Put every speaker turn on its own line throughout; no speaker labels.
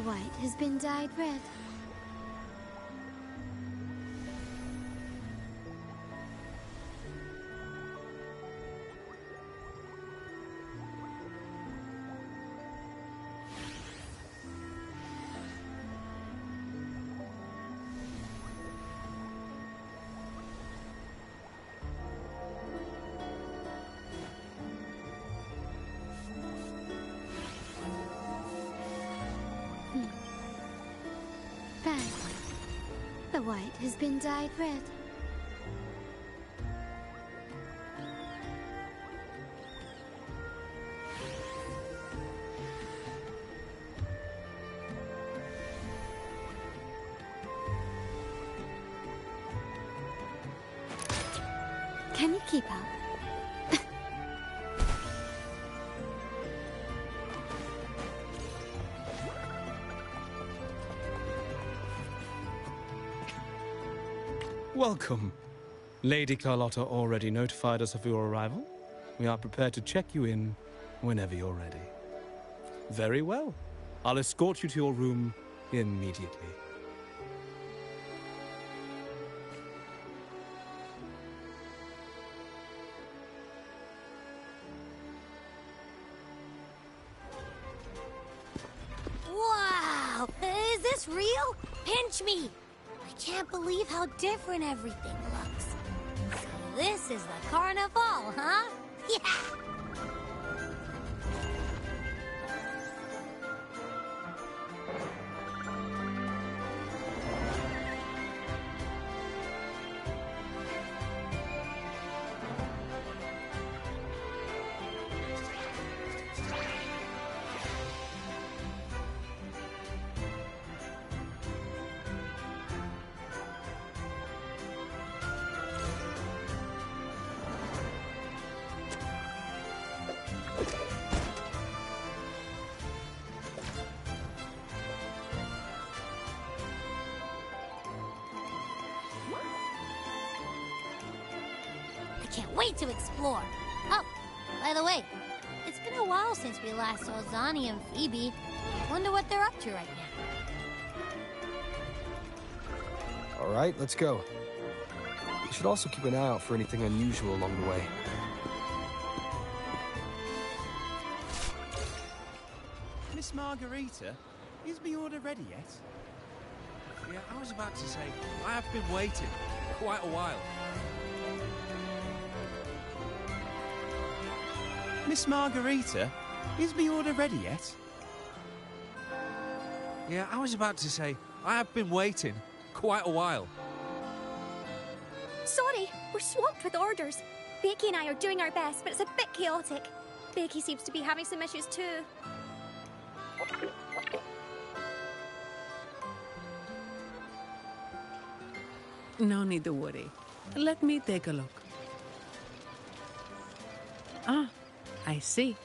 The white has been dyed red. Bad. The white has been dyed red. Can you keep up?
Welcome. Lady Carlotta already notified us of your arrival. We are prepared to check you in whenever you're ready. Very well. I'll escort you to your room immediately.
Wow! Is this real? Pinch me! I can't believe how different everything looks. So this is the carnival, huh? Yeah! Can't wait to explore. Oh, by the way, it's been a while since we last saw Zani and Phoebe. Wonder what they're up to right now.
All right, let's go. We should also keep an eye out for anything unusual along the way.
Miss Margarita, is the order ready yet? Yeah, I was about to say, I have been waiting quite a while. Miss Margarita, is the order ready yet? Yeah, I was about to say, I have been waiting quite a while.
Sorry, we're swamped with orders. Becky and I are doing our best, but it's a bit chaotic. Becky seems to be having some issues too.
No need to worry. Let me take a look. Ah, I see.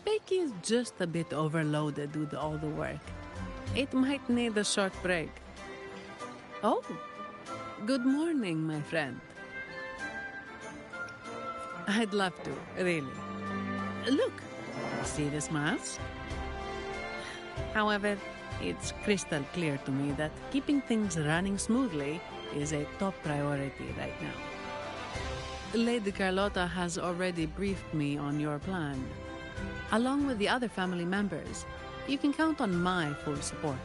Becky is just a bit overloaded with all the work. It might need a short break. Oh, good morning, my friend. I'd love to, really. Look, see the smiles? However, it's crystal clear to me that keeping things running smoothly is a top priority right now. Lady Carlotta has already briefed me on your plan. Along with the other family members, you can count on my full support.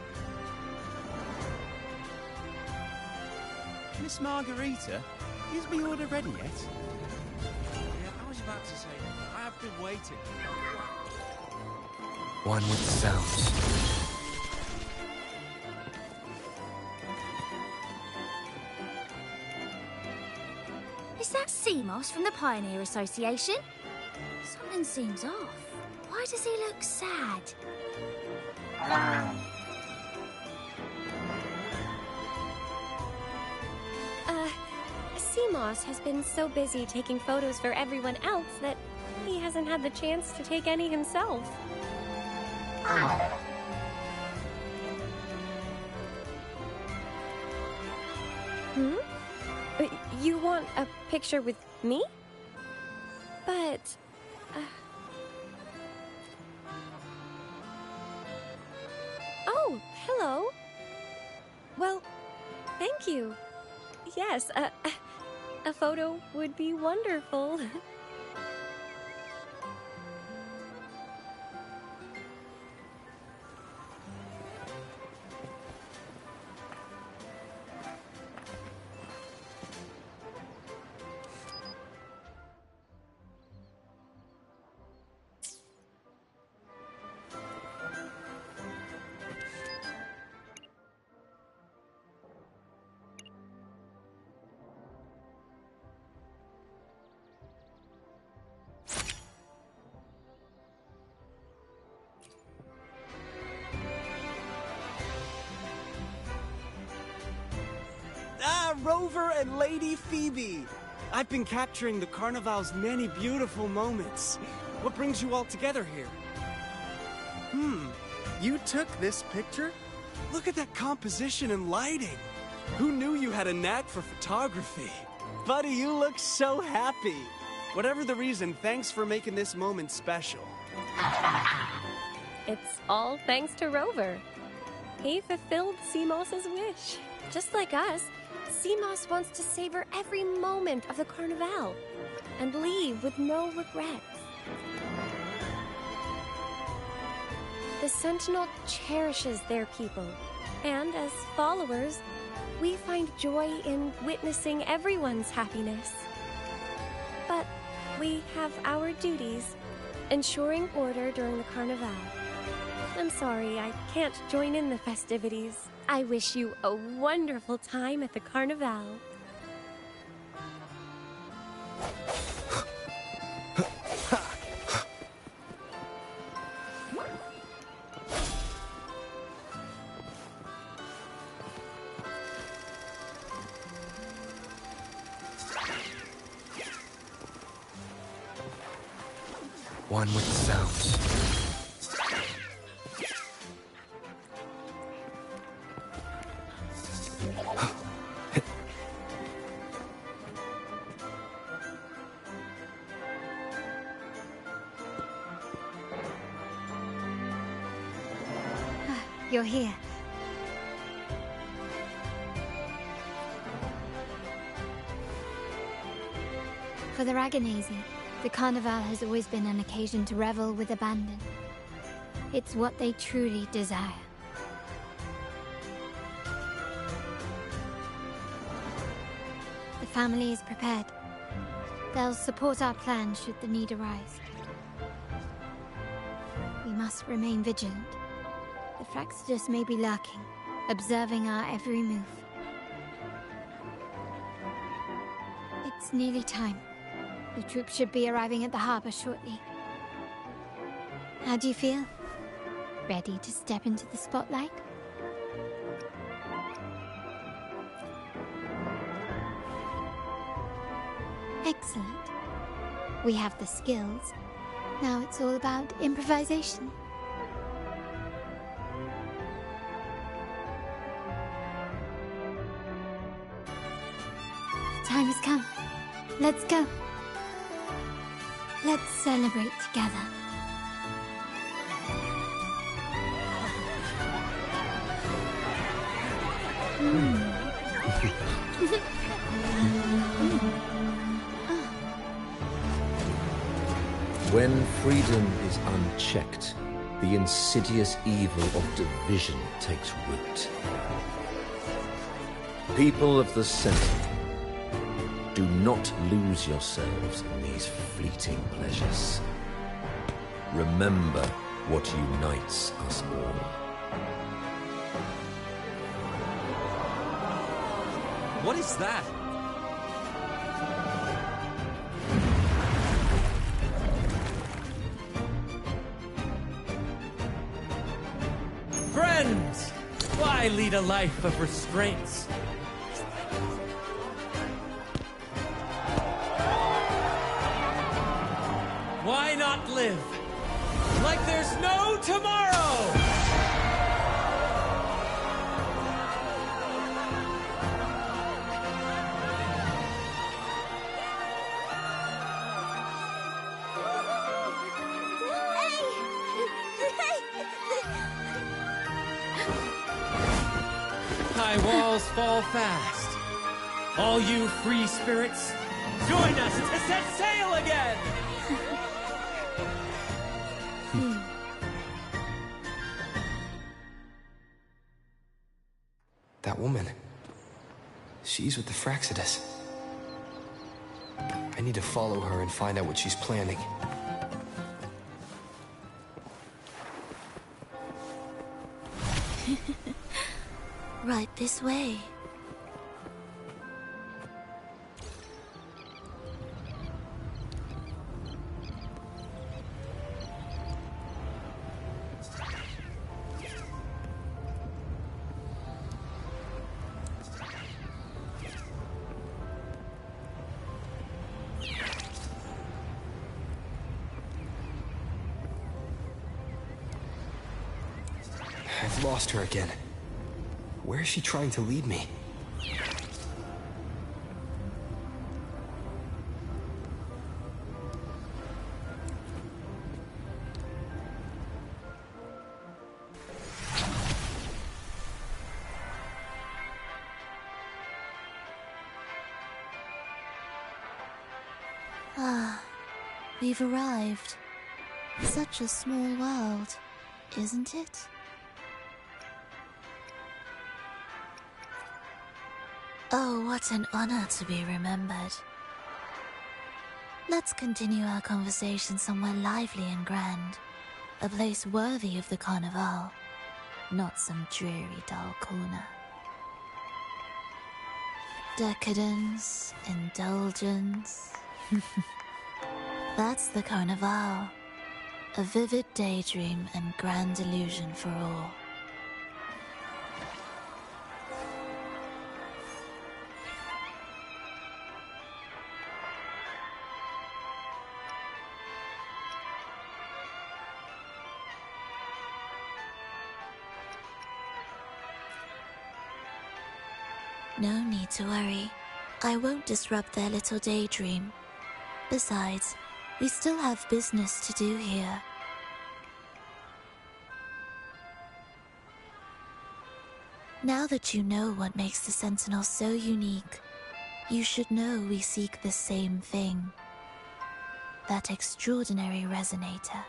Miss Margarita, is the order ready yet? Yeah, I was about to say, I have been waiting.
One with the sounds.
Is that Seamoss from the Pioneer Association? Something seems off. Why does he look sad?
Seamoss has been so busy taking photos for everyone else that he hasn't had the chance to take any himself. Hmm? You want a picture with me? But... Oh, hello. Well, thank you. Yes, a photo would be wonderful.
Ah, Rover and Lady Phoebe! I've been capturing the Carnival's many beautiful moments. What brings you all together here? You took this picture? Look at that composition and lighting. Who knew you had a knack for photography? Buddy, you look so happy. Whatever the reason, thanks for making this moment special.
It's all thanks to Rover. He fulfilled Seamoss's wish. Just like us, Seamoss wants to savor every moment of the Carnival and leave with no regrets. The Sentinel cherishes their people, and as followers, we find joy in witnessing everyone's happiness. But we have our duties, ensuring order during the Carnival. I'm sorry, I can't join in the festivities. I wish you a wonderful time at the Carnival.
One with the sounds.
You're here. For the Raganazy, the Carnival has always been an occasion to revel with abandon. It's what they truly desire. The family is prepared. They'll support our plan should the need arise. We must remain vigilant. The Fraxidus may be lurking, observing our every move. It's nearly time. The troops should be arriving at the harbor shortly. How do you feel? Ready to step into the spotlight? Excellent. We have the skills. Now it's all about improvisation. The time has come. Let's go. Let's celebrate together.
When freedom is unchecked, the insidious evil of division takes root. People of the Sentinel, do not lose yourselves in these fleeting pleasures. Remember what unites us all.
What is that? Friends! Why lead a life of restraints? Why not live like there's no tomorrow?
high walls fall fast. All you free spirits, join us to set sail again!
That woman. She's with the Fraxidus. I need to follow her and find out what she's planning.
Right this way.
I've lost her again. Where is she trying to lead me?
Ah, we've arrived. Such a small world, isn't it? Oh, what an honor to be remembered. Let's continue our conversation somewhere lively and grand. A place worthy of the Carnival, not some dreary, dull corner. Decadence, indulgence. That's the Carnival. A vivid daydream and grand illusion for all. No need to worry. I won't disrupt their little daydream. Besides, we still have business to do here. Now that you know what makes the Sentinel so unique, you should know we seek the same thing. That extraordinary resonator.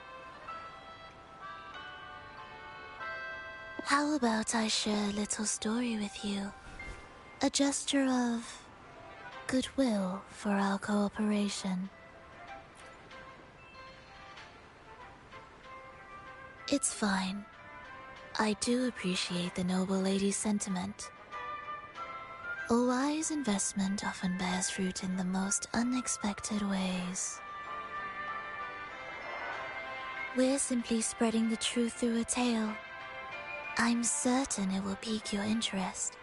How about I share a little story with you? A gesture of goodwill for our cooperation. It's fine. I do appreciate the noble lady's sentiment. A wise investment often bears fruit in the most unexpected ways. We're simply spreading the truth through a tale. I'm certain it will pique your interest.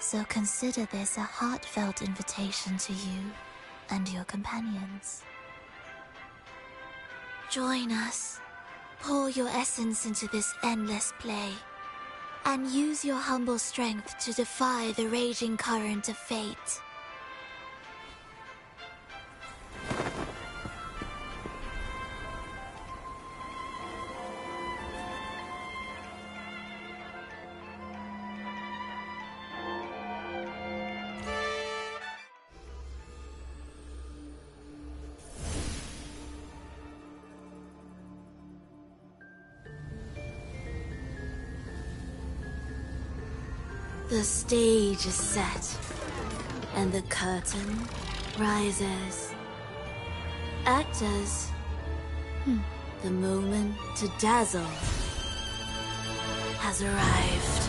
So consider this a heartfelt invitation to you and your companions. Join us. Pour your essence into this endless play, and use your humble strength to defy the raging current of fate. The stage is set, and the curtain rises. Actors, the moment to dazzle has arrived.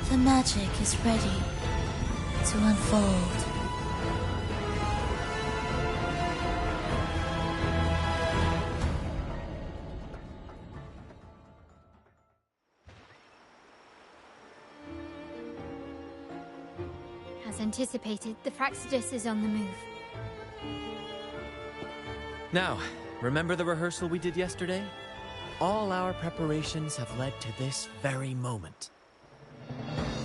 The magic is ready to unfold.
As anticipated, the Fraxidus is on the move.
Now, remember the rehearsal we did yesterday? all our preparations have led to this very moment.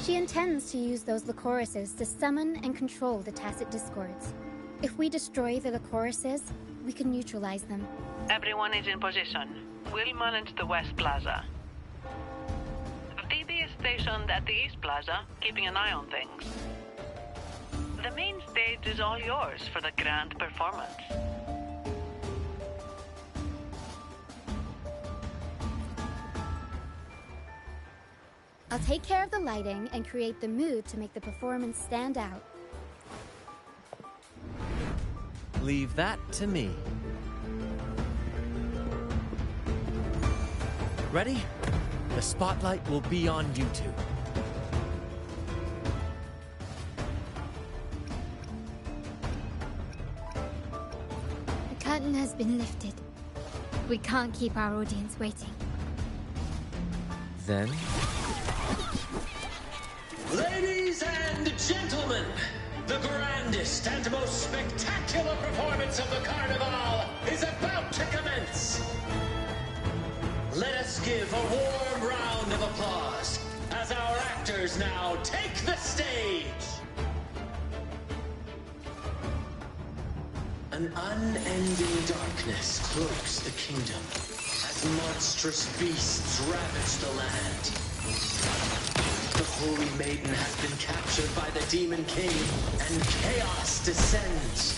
She intends to use those Lycorises to summon and control the Tacit Discords. If we destroy the Lycorises, we can neutralize them.
Everyone is in position. We'll manage the West Plaza. DD is stationed at the East Plaza, keeping an eye on things. The main stage is all yours for the grand performance.
I'll take care of the lighting and create the mood to make the performance stand out.
Leave that to me. Ready? The spotlight will be on you two.
The curtain has been lifted. We can't keep our audience waiting.
Then...
Ladies and gentlemen, the grandest and most spectacular performance of the Carnival is about to commence. Let us give a warm round of applause as our actors now take the stage. An unending darkness cloaks the kingdom as monstrous beasts ravage the land. The Holy Maiden has been captured by the Demon King, and chaos descends.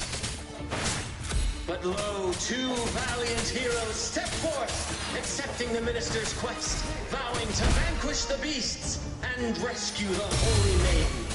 But lo, two valiant heroes step forth, accepting the Minister's quest, vowing to vanquish the beasts and rescue the Holy Maiden.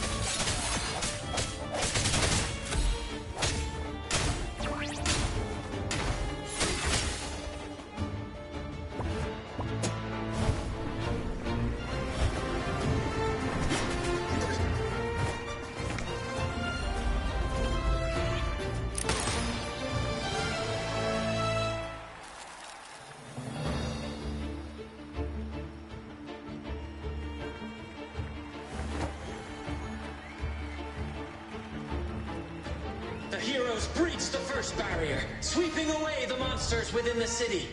The heroes breach the first barrier, sweeping away the monsters within the city.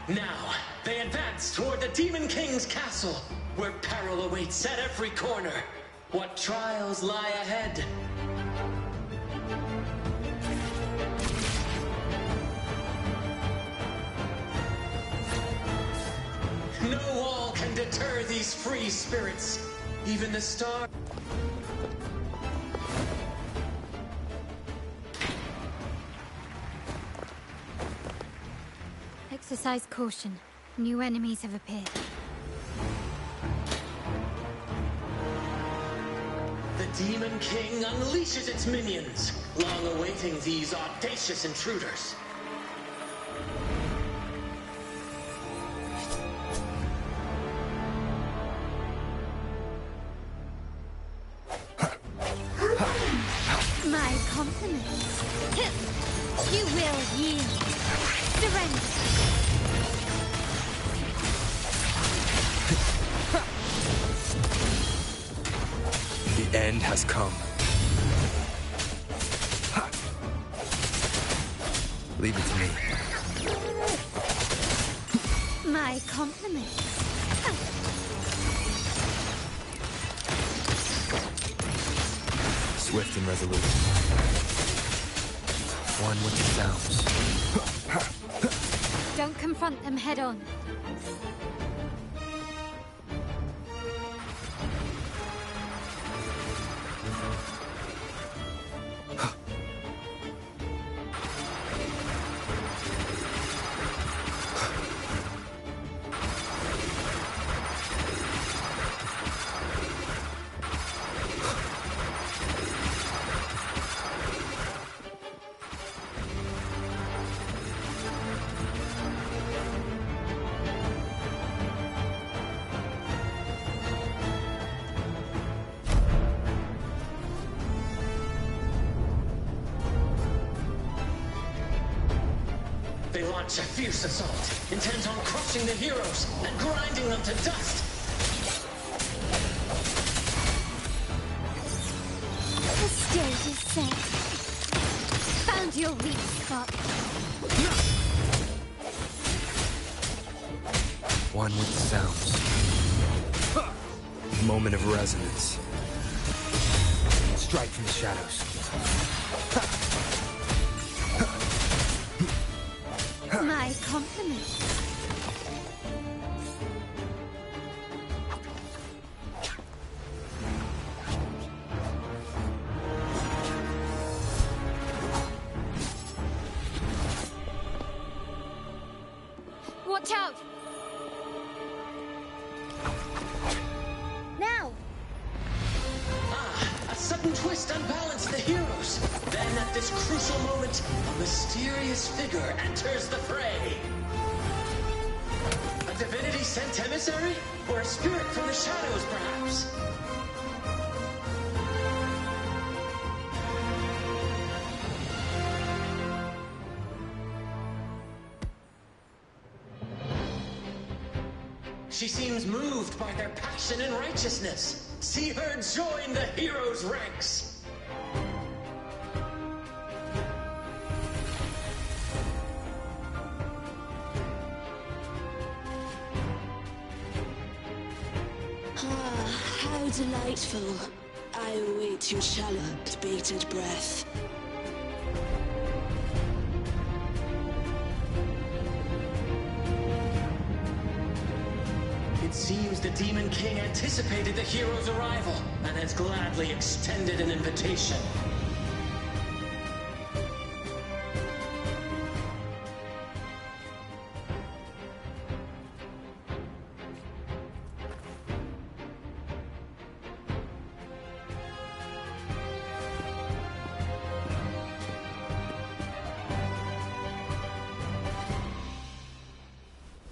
Now, they advance toward the Demon King's castle, where peril awaits at every corner. What trials lie ahead? No wall can deter these free spirits. Even the star...
Exercise caution. New enemies have appeared.
The Demon King unleashes its minions, long awaiting these audacious intruders.
My compliments. You will yield. Surrender.
The end has come. Leave it to me.
My compliments.
Swift and resolute. One with the sounds.
Don't confront them head on.
launch a fierce assault, intent on crushing the heroes and grinding them to dust.
The stage is set. Found your weak spot.
One with the sounds. Moment of resonance. Strike from the shadows.
My compliments.
Watch out!
Now!
A sudden twist unbalanced the heroes. Then at this crucial moment, a mysterious figure enters the fray. A divinity sent emissary? Or a spirit from the shadows, perhaps? She seems moved by their passion and righteousness. See her join the heroes' ranks.
How delightful. I await your challenge, bated breath.
It seems the Demon King anticipated the hero's arrival and has gladly extended an invitation.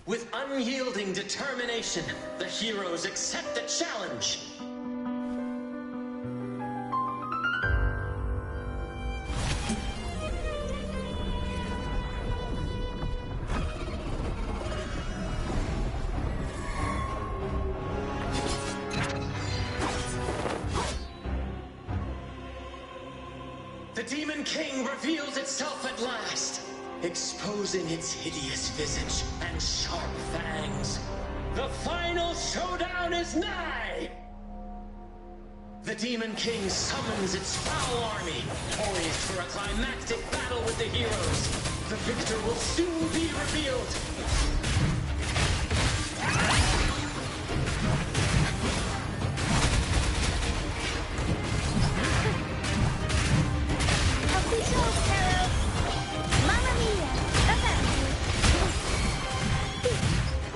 With unyielding determination, the heroes accept the challenge. The Demon King reveals itself at last, exposing its hideous visage and sharp fangs. The final showdown is nigh! The Demon King summons its foul army, poised for a climactic battle with the heroes. The victor will soon be revealed.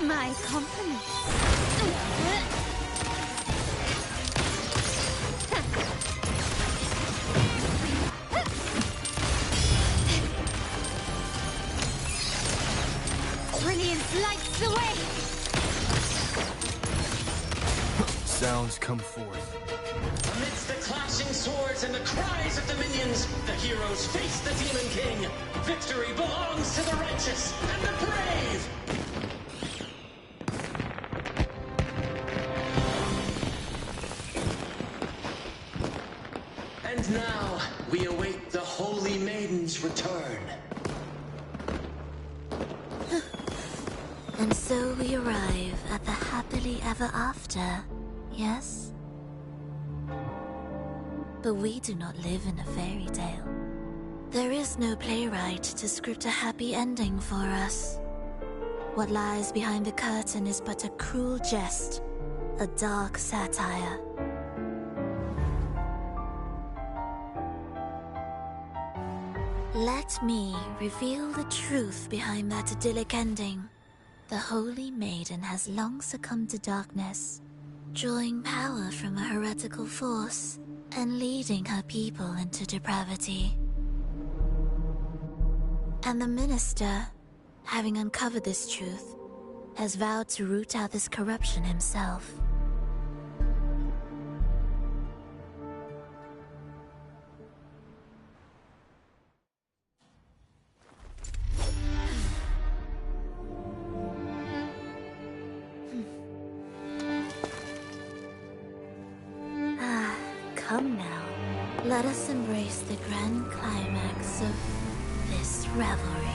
My compliments. Brilliance lights the way.
Sounds come forth.
Amidst the clashing swords and the cries of the minions, the heroes face the Demon King. Victory belongs to the righteous and the brave! And now, we await the Holy Maiden's return.
And so we arrive at the happily ever after, yes? But we do not live in a fairy tale. There is no playwright to script a happy ending for us. What lies behind the curtain is but a cruel jest, a dark satire. Let me reveal the truth behind that idyllic ending. The Holy Maiden has long succumbed to darkness, drawing power from a heretical force and leading her people into depravity. And the minister, having uncovered this truth, has vowed to root out this corruption himself. Come now, let us embrace the grand climax of this revelry.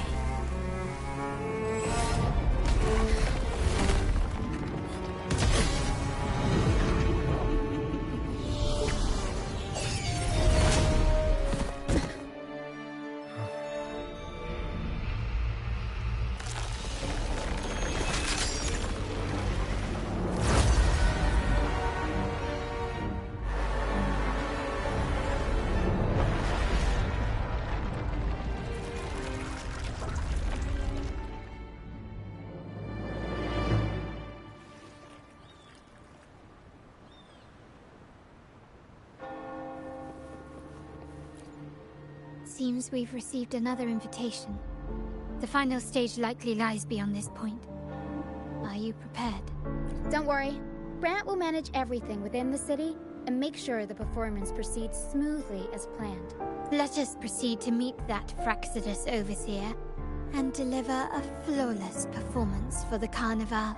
Seems we've received another invitation. The final stage likely lies beyond this point. Are you prepared?
Don't worry. Brant will manage everything within the city and make sure the performance proceeds smoothly as planned.
Let us proceed to meet that Fraxidus overseer and deliver a flawless performance for the Carnival.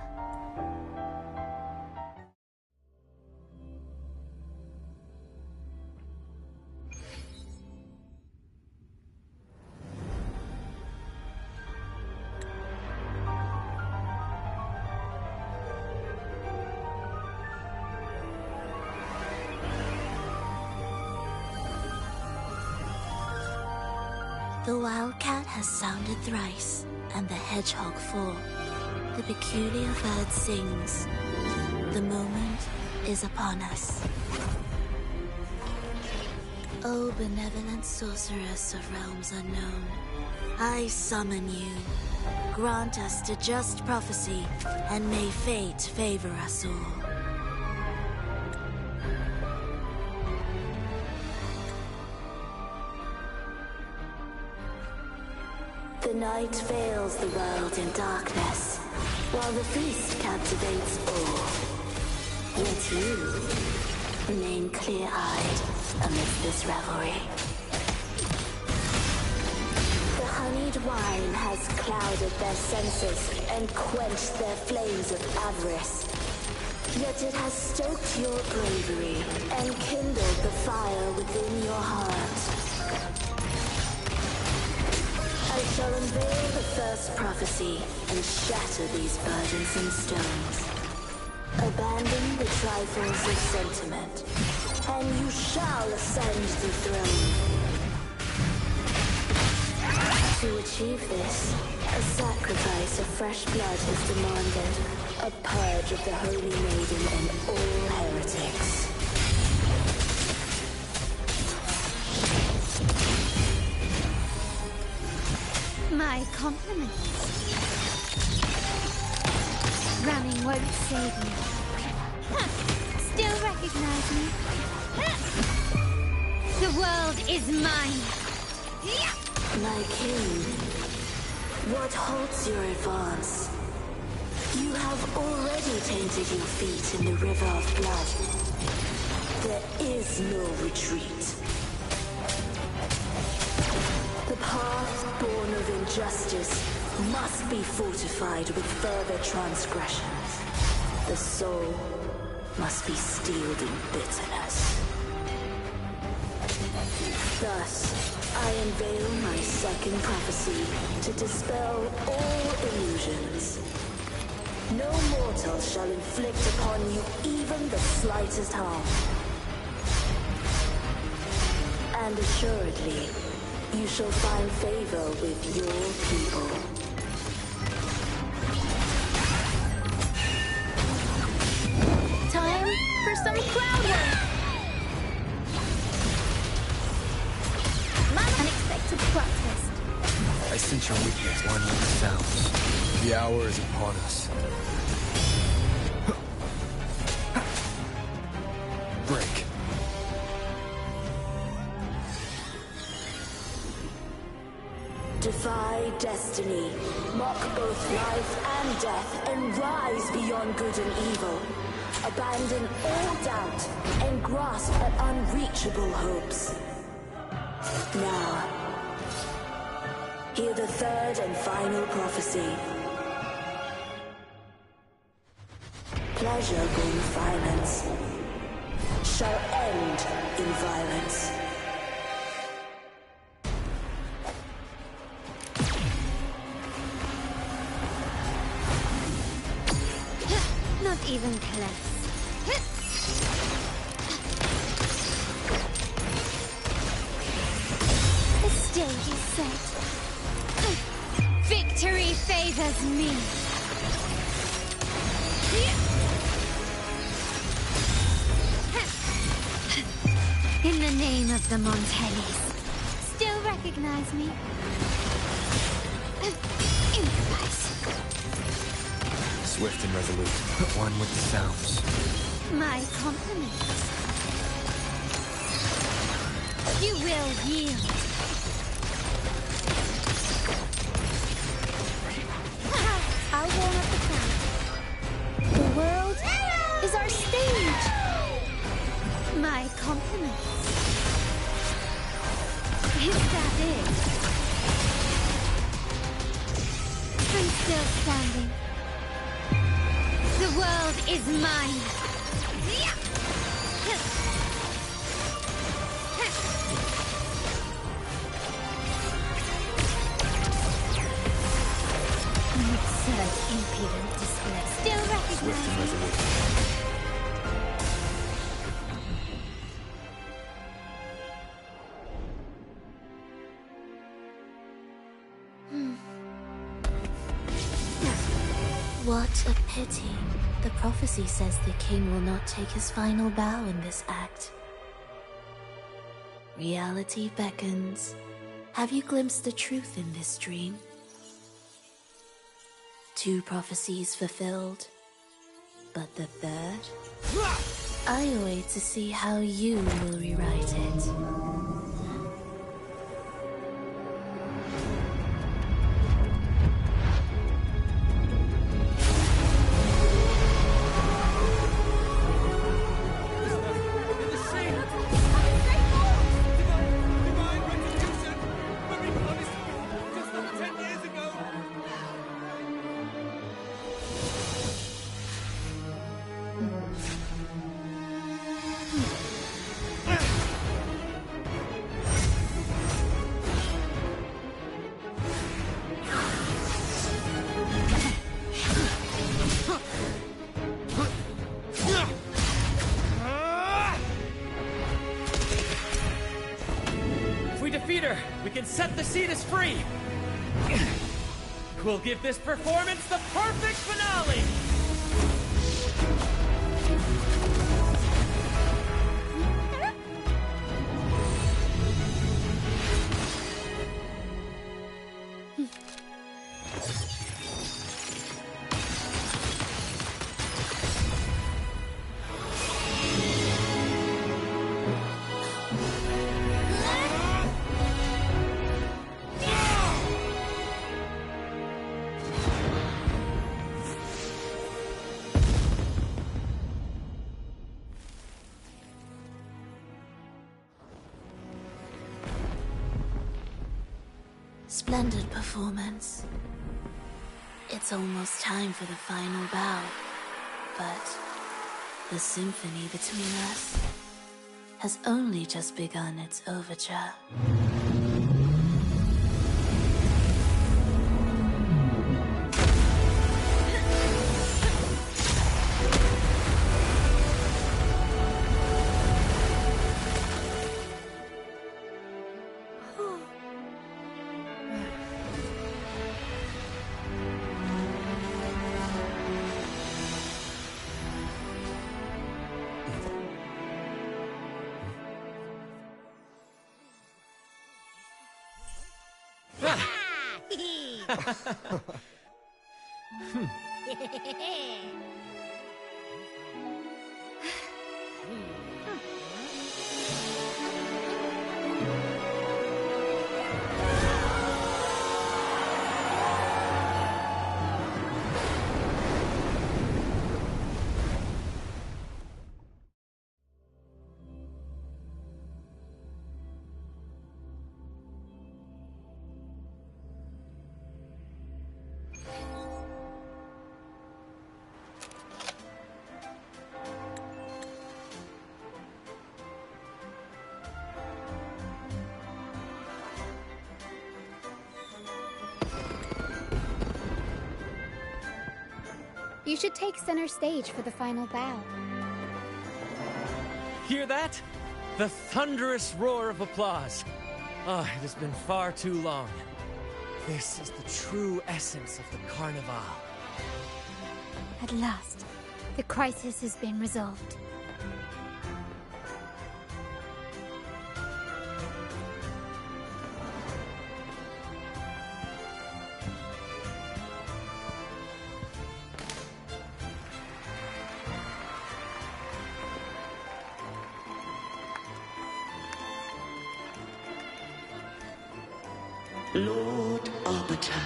The wildcat has sounded thrice, and the hedgehog four. The peculiar bird sings. The moment is upon us. O benevolent sorceress of realms unknown, I summon you. Grant us the just prophecy, and may fate favor us all. The night veils the world in darkness, while the feast captivates all. Yet you remain clear-eyed amidst this revelry. The honeyed wine has clouded their senses and quenched their flames of avarice. Yet it has stoked your bravery and kindled the fire within your heart. I shall unveil the first prophecy and shatter these burdensome stones. Abandon the trifles of sentiment, and you shall ascend the throne. To achieve this, a sacrifice of fresh blood is demanded, a purge of the Holy Maiden and all heretics.
My compliments. Running won't save you. Still recognize me? The world is mine.
My king, what halts your advance? You have already tainted your feet in the river of blood. There is no retreat. The path born of injustice must be fortified with further transgressions. The soul must be steeled in bitterness. Thus, I unveil my second prophecy to dispel all illusions. No mortal shall inflict upon you even the slightest harm. And assuredly, you shall find favor with your people.
Time for some crowd work!
Unexpected plot twist.
I sense your weakness, one with the sounds. The hour is upon us. Break.
Defy destiny, mock both life and death, and rise beyond good and evil. Abandon all doubt and grasp at unreachable hopes. Now, hear the third and final prophecy. Pleasure brings violence.
shall end in violence.
Not even close. The stage is set. Victory favors me. In the name of the Montellis, still recognize me? Improvise.
Swift and resolute, but one with the sounds.
My compliments. You will yield.
I'll warm up the crowd. The world is our stage.
My compliments. Is that it? I'm still standing. The world is mine. Absurd, impudent display. Still recognized.
Swift and resolute.
What a pity. The prophecy says the king will not take his final bow in this act. Reality beckons. Have you glimpsed the truth in this dream? 2 prophecies fulfilled, but the third? I await to see how you will rewrite it.
We can set the Cetus free! We'll give this performance the perfect finale!
Splendid performance. It's almost time for the final bow, but the symphony between us has only just begun its overture.
You should take center stage for the final bow.
Hear that? The thunderous roar of applause. Ah, it has been far too long. This is the true essence of the Carnival.
At last, the crisis has been resolved.
Lord Arbiter,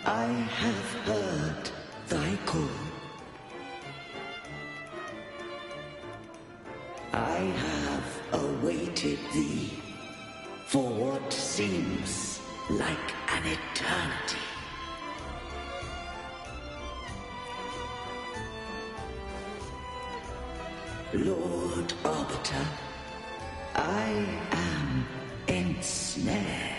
I have heard thy call. I have awaited thee for what seems like an eternity. Lord Arbiter, I am ensnared.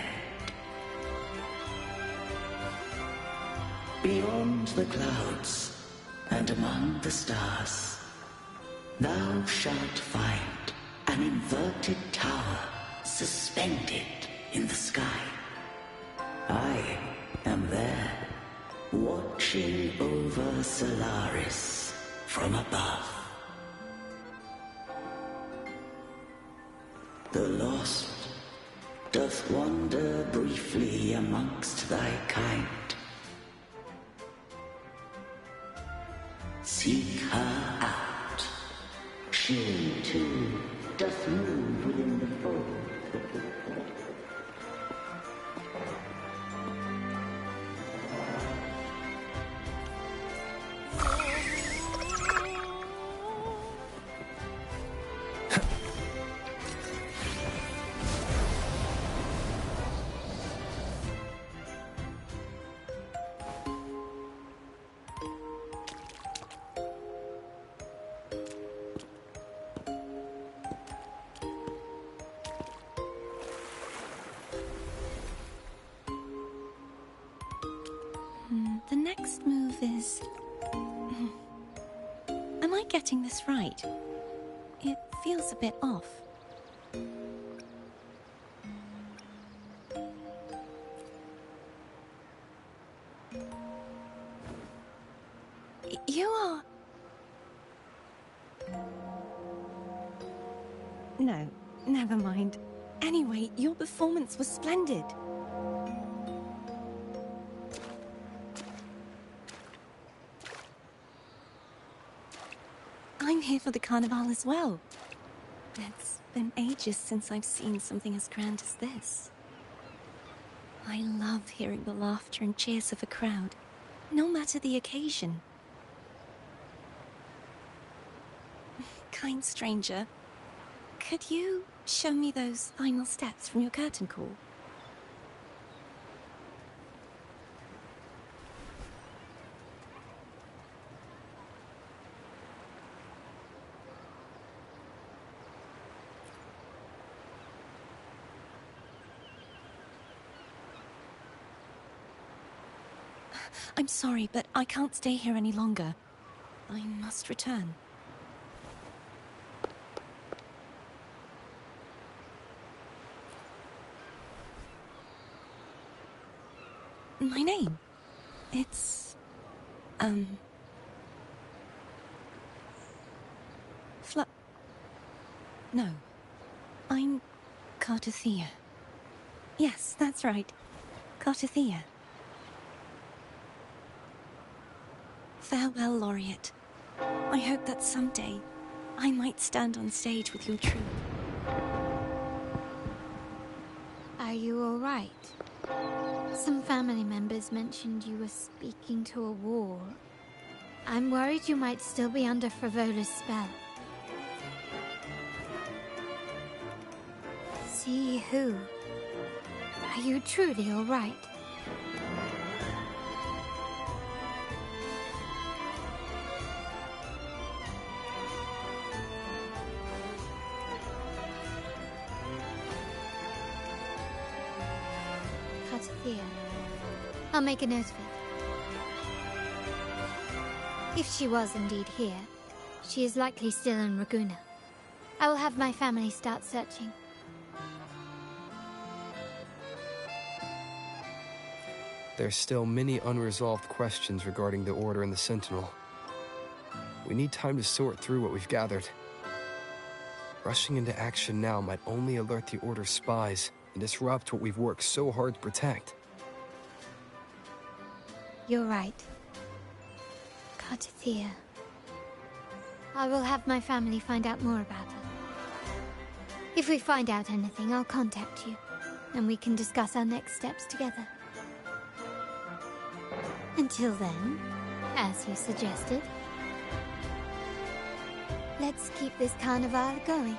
Beyond the clouds and among the stars, thou shalt find an inverted tower suspended in the sky. I am there, watching over Solaris from above. The lost doth wander briefly amongst thy kind. Seek her out. She, too, doth move within the fold.
The next move is... Am I getting this right? It feels a bit off. You are... No, never mind. Anyway, your performance was splendid. I'm here for the Carnival as well. It's been ages since I've seen something as grand as this. I love hearing the laughter and cheers of a crowd, no matter the occasion. Kind stranger, could you show me those final steps from your curtain call? I'm sorry, but I can't stay here any longer. I must return. My name? It's... No. I'm Cartothea. Yes, that's right. Cartothea. Farewell, Laureate. I hope that someday I might stand on stage with your troupe.
Are you all right? Some family members mentioned you were speaking to a wall. I'm worried you might still be under Frivola's spell. See who? Are you truly all right? Cartothea. I'll make a note of it. If she was indeed here, she is likely still in Raguna. I will have my family start searching.
There's still many unresolved questions regarding the Order and the Sentinel. We need time to sort through what we've gathered. Rushing into action now might only alert the Order's spies and disrupt what we've worked so hard to protect.
You're right. Cartathea. I will have my family find out more about her. If we find out anything, I'll contact you, and we can discuss our next steps together. Until then, as you suggested, let's keep this carnival going.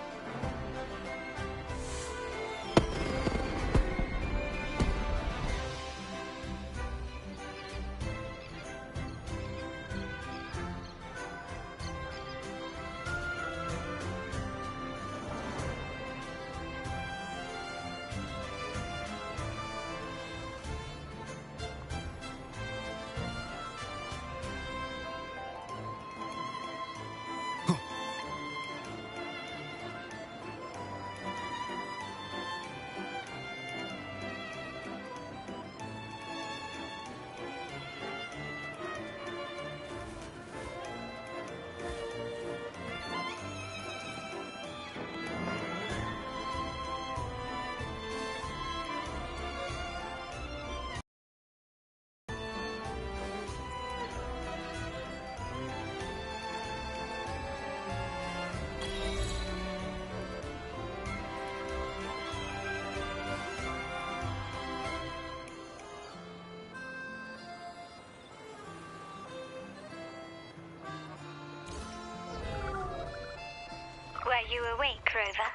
Were you awake, Rover?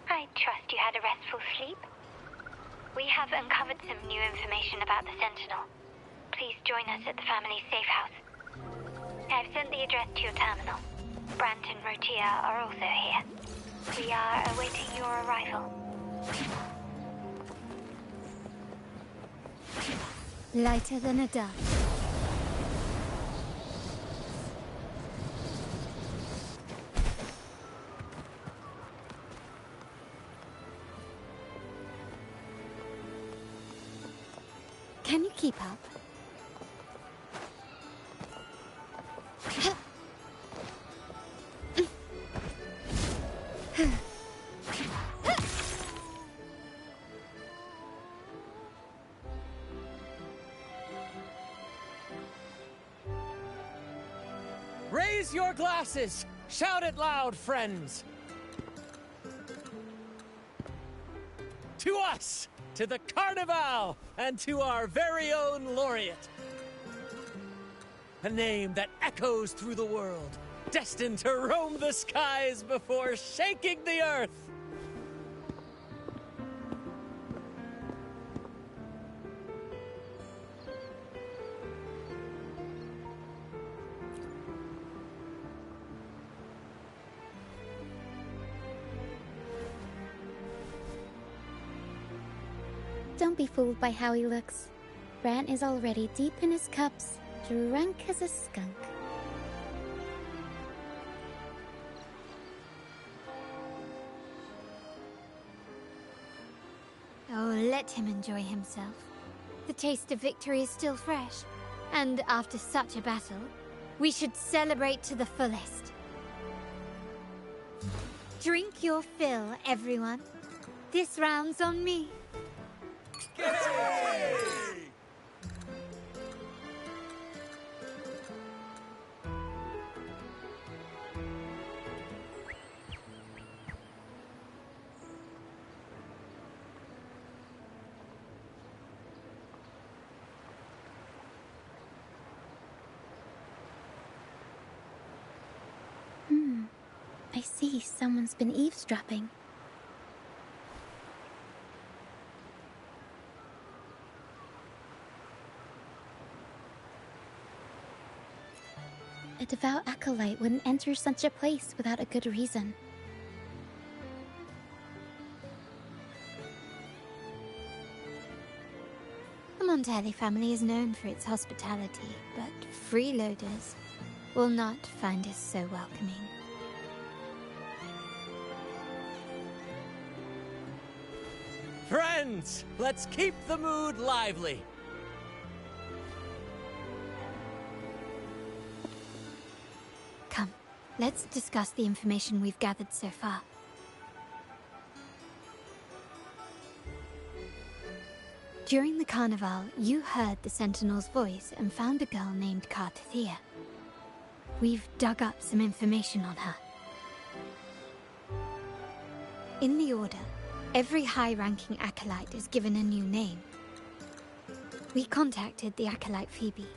I trust you had a restful sleep. We have uncovered some new information about the Sentinel. Please join us at the family's safe house. I've sent the address to your terminal. Brant and Rotia are also here. We are awaiting your arrival.
Lighter than a dove. Can you keep up?
Raise your glasses! Shout it loud, friends! To us! To the Carnival! And to our very own laureate! A name that echoes through the world, destined to roam the skies before shaking the earth!
Don't be fooled by how he looks. Brant is already deep in his cups, drunk as a skunk.
Oh, let him enjoy himself. The taste of victory is still fresh, and after such a battle, we should celebrate to the fullest. Drink your fill, everyone. This round's on me.
I see someone's been eavesdropping. A devout acolyte wouldn't enter such a place without a good reason.
The Montelli family is known for its hospitality, but freeloaders, will not find us so welcoming.
Friends, let's keep the mood lively.
Come, let's discuss the information we've gathered so far. During the carnival, you heard the Sentinel's voice and found a girl named Kartathea. We've dug up some information on her. In the Order, every high-ranking acolyte is given a new name. We contacted the acolyte Phoebe.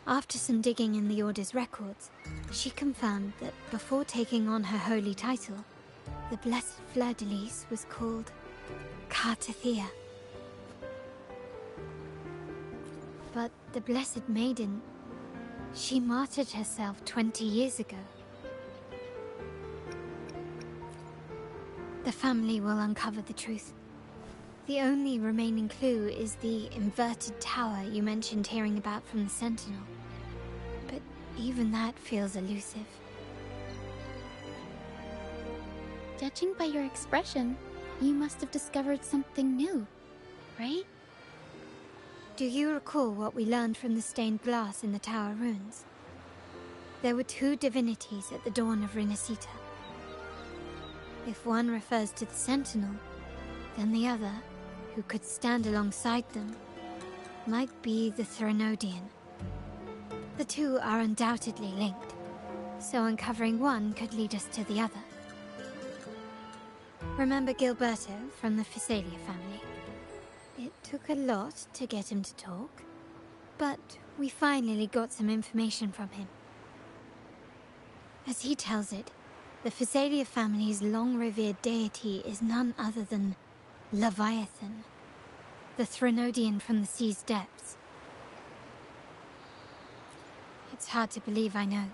After some digging in the Order's records, she confirmed that before taking on her holy title, the Blessed Fleur-de-Lis was called Kartathea. But the Blessed Maiden, she martyred herself 20 years ago. The family will uncover the truth. The only remaining clue is the inverted tower you mentioned hearing about from the Sentinel. But even that feels elusive.
Judging by your expression, you must have discovered something new, right?
Do you recall what we learned from the stained glass in the tower ruins? There were two divinities at the dawn of Rinasitaaa. If one refers to the Sentinel, then the other, who could stand alongside them, might be the Threnodian. The two are undoubtedly linked, so uncovering one could lead us to the other. Remember Gilberto from the Physalia family? It took a lot to get him to talk, but we finally got some information from him. As he tells it, the Physalia family's long-revered deity is none other than Leviathan, the Threnodian from the sea's depths. It's hard to believe, I know,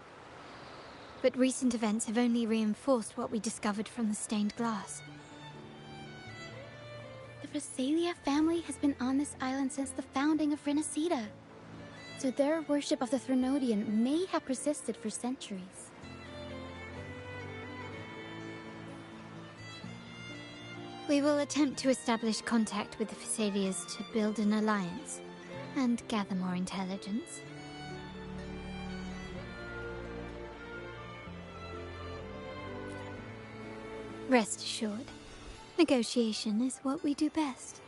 but recent events have only reinforced what we discovered from the stained glass.
The Physalia family has been on this island since the founding of Rinasitaaa, so their worship of the Threnodian may have persisted for centuries.
We will attempt to establish contact with the Physalias to build an alliance and gather more intelligence. Rest assured, negotiation is what we do best.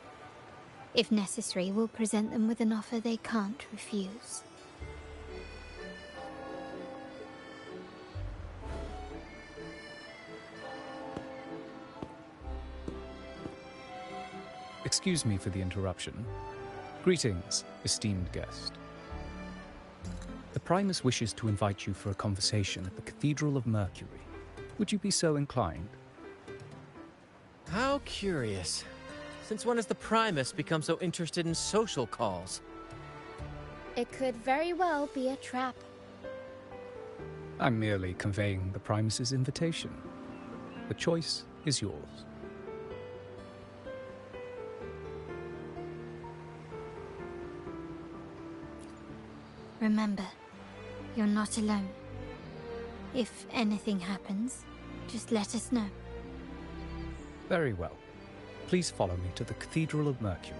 If necessary, we'll present them with an offer they can't refuse.
Excuse me for the interruption. Greetings, esteemed guest. The Primus wishes to invite you for a conversation at the Cathedral of Mercury. Would you be so inclined?
How curious. Since when has the Primus become so interested in social calls?
It could very well be a trap.
I'm merely conveying the Primus's invitation. The choice is yours.
Remember, you're not alone. If anything happens, just let us know.
Very well. Please follow me to the Cathedral of Mercury.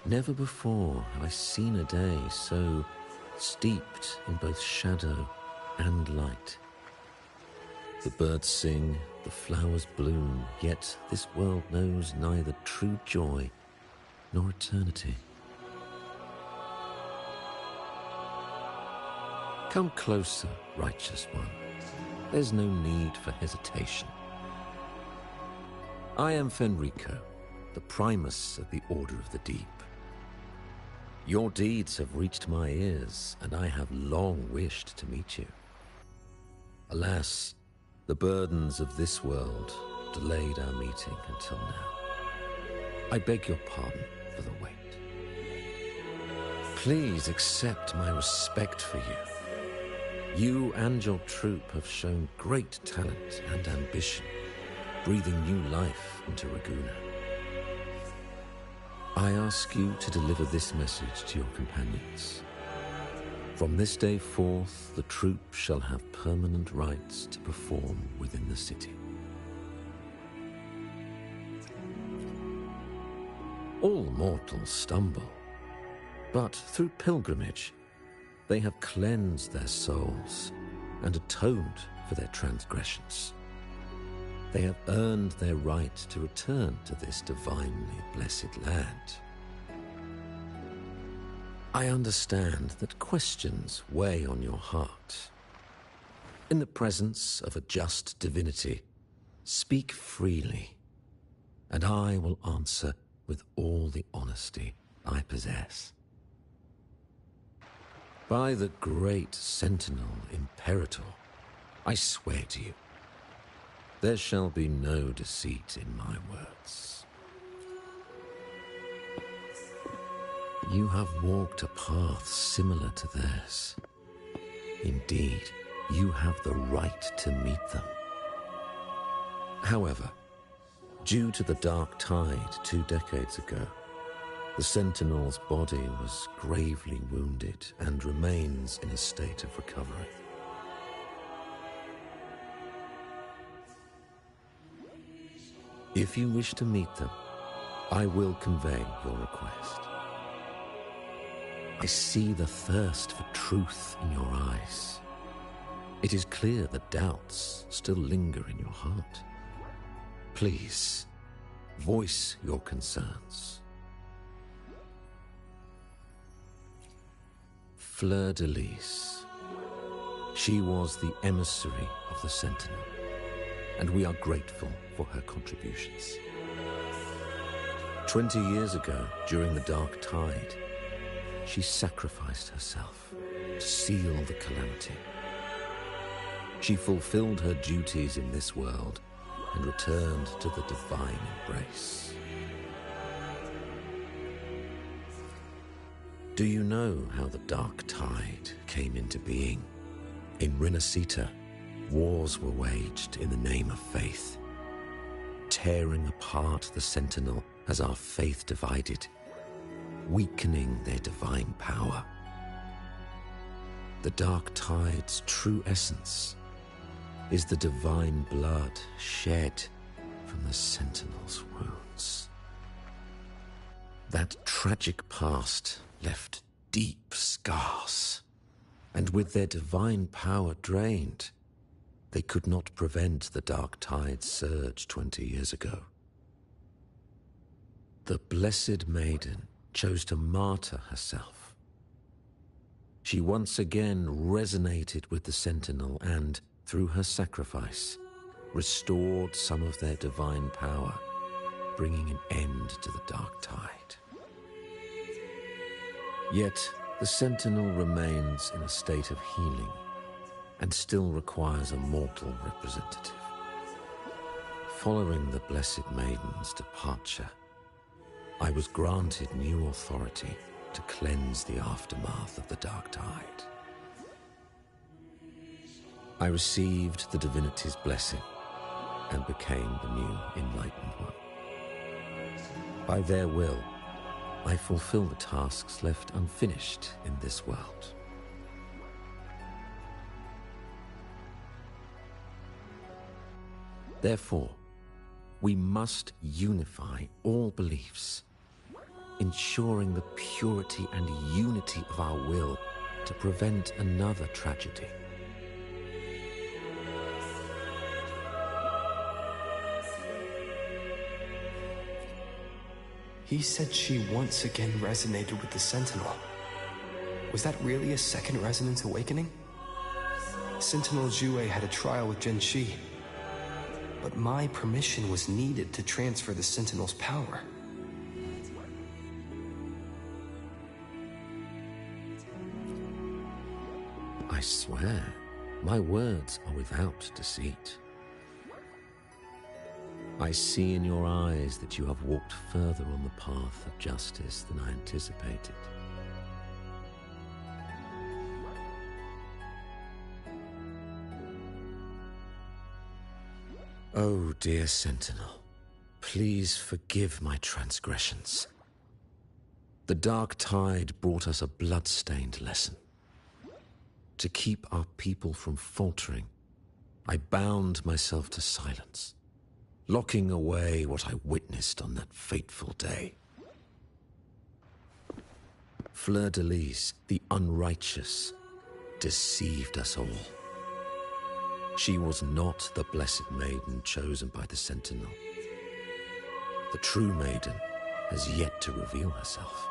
Never before have I seen a day so steeped in both shadow and light. The birds sing, the flowers bloom, yet this world knows neither true joy nor eternity. Come closer, righteous one. There's no need for hesitation. I am Fenrico, the Primus of the Order of the Deep. Your deeds have reached my ears, and I have long wished to meet you. Alas, the burdens of this world delayed our meeting until now. I beg your pardon for the wait. Please accept my respect for you. You and your troop have shown great talent and ambition, breathing new life into Raguna. I ask you to deliver this message to your companions. From this day forth, the troop shall have permanent rights to perform within the city. All mortals stumble, but through pilgrimage, they have cleansed their souls and atoned for their transgressions. They have earned their right to return to this divinely blessed land. I understand that questions weigh on your heart. In the presence of a just divinity, speak freely, and I will answer with all the honesty I possess. By the great Sentinel Imperator, I swear to you, there shall be no deceit in my words. You have walked a path similar to theirs. Indeed, you have the right to meet them. However, due to the Dark Tide 2 decades ago, the Sentinel's body was gravely wounded and remains in a state of recovery. If you wish to meet them, I will convey your request. I see the thirst for truth in your eyes. It is clear that doubts still linger in your heart. Please, voice your concerns. Fleur-de-Lis. She was the emissary of the Sentinel, and we are grateful for her contributions. 20 years ago, during the Dark Tide, she sacrificed herself to seal the calamity. She fulfilled her duties in this world and returned to the divine embrace. Do you know how the Dark Tide came into being? In Rinasitaaa, wars were waged in the name of faith, tearing apart the Sentinel as our faith divided, weakening their divine power. The Dark Tide's true essence is the divine blood shed from the Sentinel's wounds. That tragic past left deep scars, and with their divine power drained, they could not prevent the Dark Tide's surge 20 years ago. The Blessed Maiden chose to martyr herself. She once again resonated with the Sentinel and, through her sacrifice, restored some of their divine power, bringing an end to the Dark Tide. Yet, the Sentinel remains in a state of healing and still requires a mortal representative. Following the Blessed Maiden's departure, I was granted new authority to cleanse the aftermath of the Dark Tide. I received the divinity's blessing and became the new Enlightened One. By their will, I fulfill the tasks left unfinished in this world. Therefore, we must unify all beliefs, ensuring the purity and unity of our will to prevent another tragedy.
He said she once again resonated with the Sentinel. Was that really a second resonance awakening? Sentinel Jue had a trial with Genshi, but my permission was needed to transfer the Sentinel's power.
I swear, my words are without deceit. I see in your eyes that you have walked further on the path of justice than I anticipated. Oh, dear Sentinel, please forgive my transgressions. The dark tide brought us a blood-stained lesson. To keep our people from faltering, I bound myself to silence, locking away what I witnessed on that fateful day. Fleur-de-Lis, the unrighteous, deceived us all. She was not the blessed maiden chosen by the Sentinel. The true maiden has yet to reveal herself.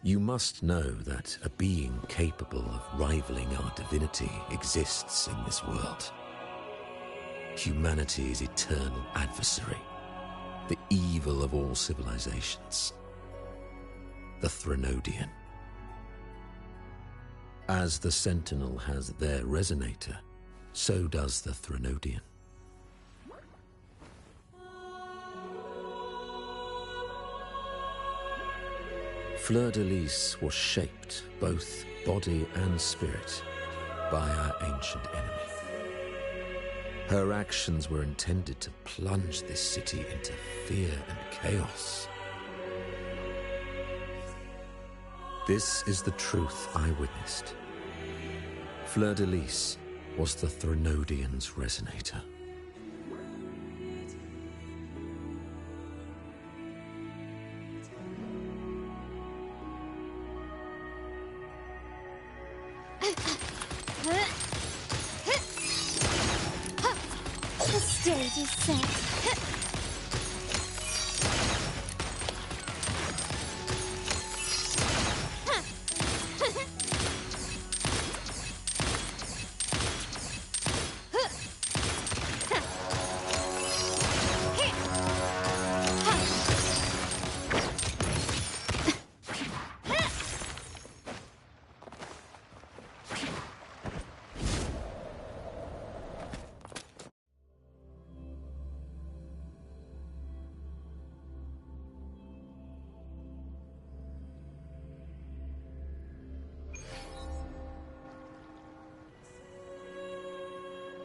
You must know that a being capable of rivaling our divinity exists in this world. Humanity's eternal adversary, the evil of all civilizations, the Threnodian. As the Sentinel has their resonator, so does the Threnodian. Fleur-de-Lis was shaped, both body and spirit, by our ancient enemy. Her actions were intended to plunge this city into fear and chaos. This is the truth I witnessed. Fleur-de-Lis was the Threnodian's resonator.
The stage is set.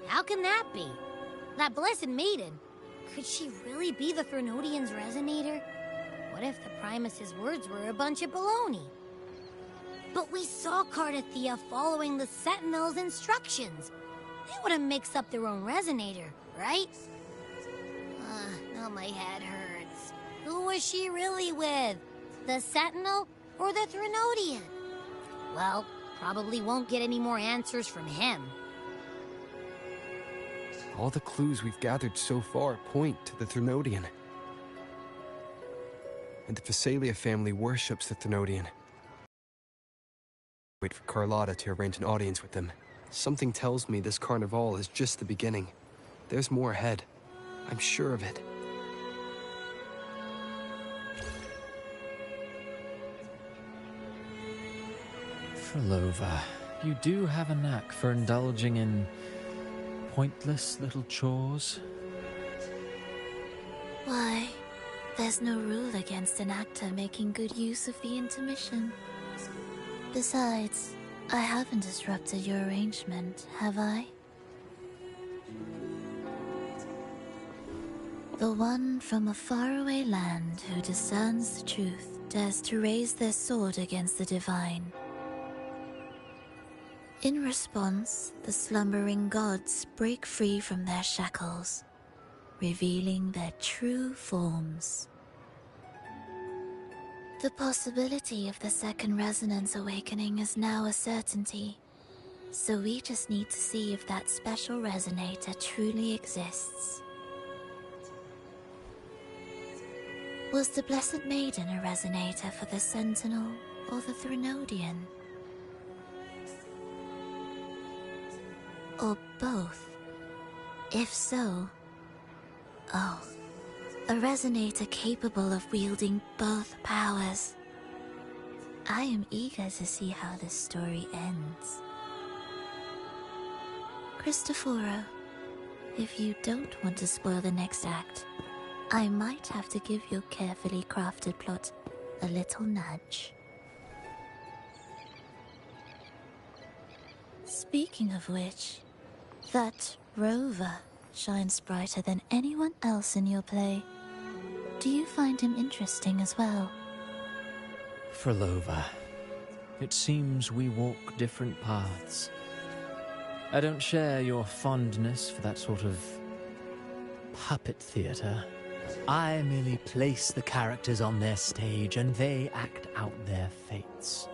How can that be? That blessed maiden, could she really be the Threnodian's resonator? What if the Primus's words were a bunch of baloney? But we saw Cardathea following the Sentinel's instructions. They wouldn't mix up their own resonator, right? Now my head hurts. Who was she really with? The Sentinel or the Threnodian? Well, probably won't get any more answers from him.
All the clues we've gathered so far point to the Threnodian. And the Phasalia family worships the Threnodian. Wait for Carlotta to arrange an audience with them. Something tells me this carnival is just the beginning. There's more ahead. I'm sure of it.
Frolova, you do have a knack for indulging in pointless little chores.
Why, there's no rule against an actor making good use of the intermission. Besides, I haven't disrupted your arrangement, have I? The one from a faraway land who discerns the truth dares to raise their sword against the divine. In response, the slumbering gods break free from their shackles, revealing their true forms. The possibility of the second resonance awakening is now a certainty, so we just need to see if that special resonator truly exists. Was the Blessed Maiden a resonator for the Sentinel or the Threnodian? Or both? If so, oh, a resonator capable of wielding both powers. I am eager to see how this story ends. Cristoforo, if you don't want to spoil the next act, I might have to give your carefully crafted plot a little nudge. Speaking of which, that rover shines brighter than anyone else in your play. Do you find him interesting as well?
Frolova, it seems we walk different paths. I don't share your fondness for that sort of puppet theater. I merely place the characters on their stage and they act out their fates,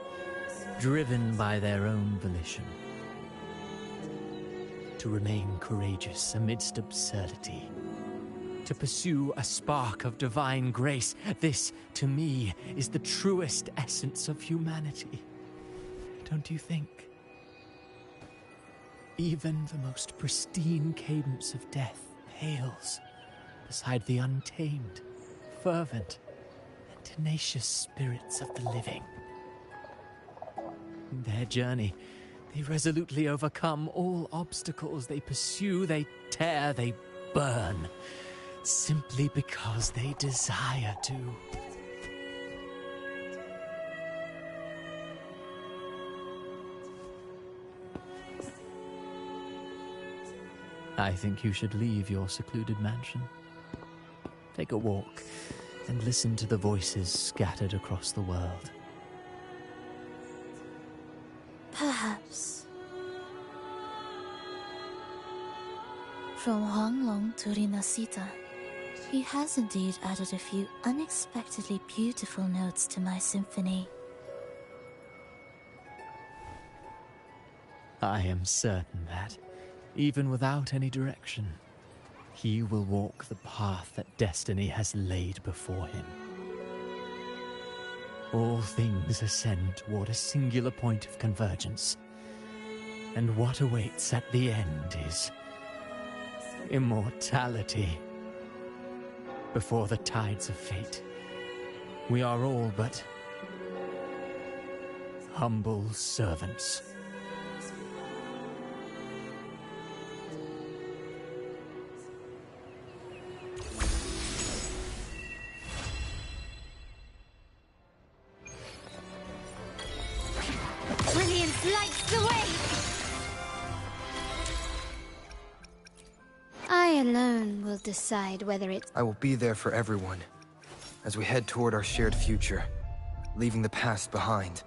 driven by their own volition. To remain courageous amidst absurdity, to pursue a spark of divine grace, this, to me, is the truest essence of humanity. Don't you think? Even the most pristine cadence of death pales beside the untamed, fervent, and tenacious spirits of the living. In their journey, they resolutely overcome all obstacles. They pursue, they tear, they burn, simply because they desire to. I think you should leave your secluded mansion. Take a walk and listen to the voices scattered across the world.
Perhaps. From Huanglong to Rinasitaaa, he has indeed added a few unexpectedly beautiful notes to my symphony.
I am certain that, even without any direction, he will walk the path that destiny has laid before him. All things ascend toward a singular point of convergence, and what awaits at the end is immortality. Before the tides of fate, we are all but humble servants.
Brilliance lights the way!
I alone will decide whether it's...
I will be there for everyone, as we head toward our shared future, leaving the past behind.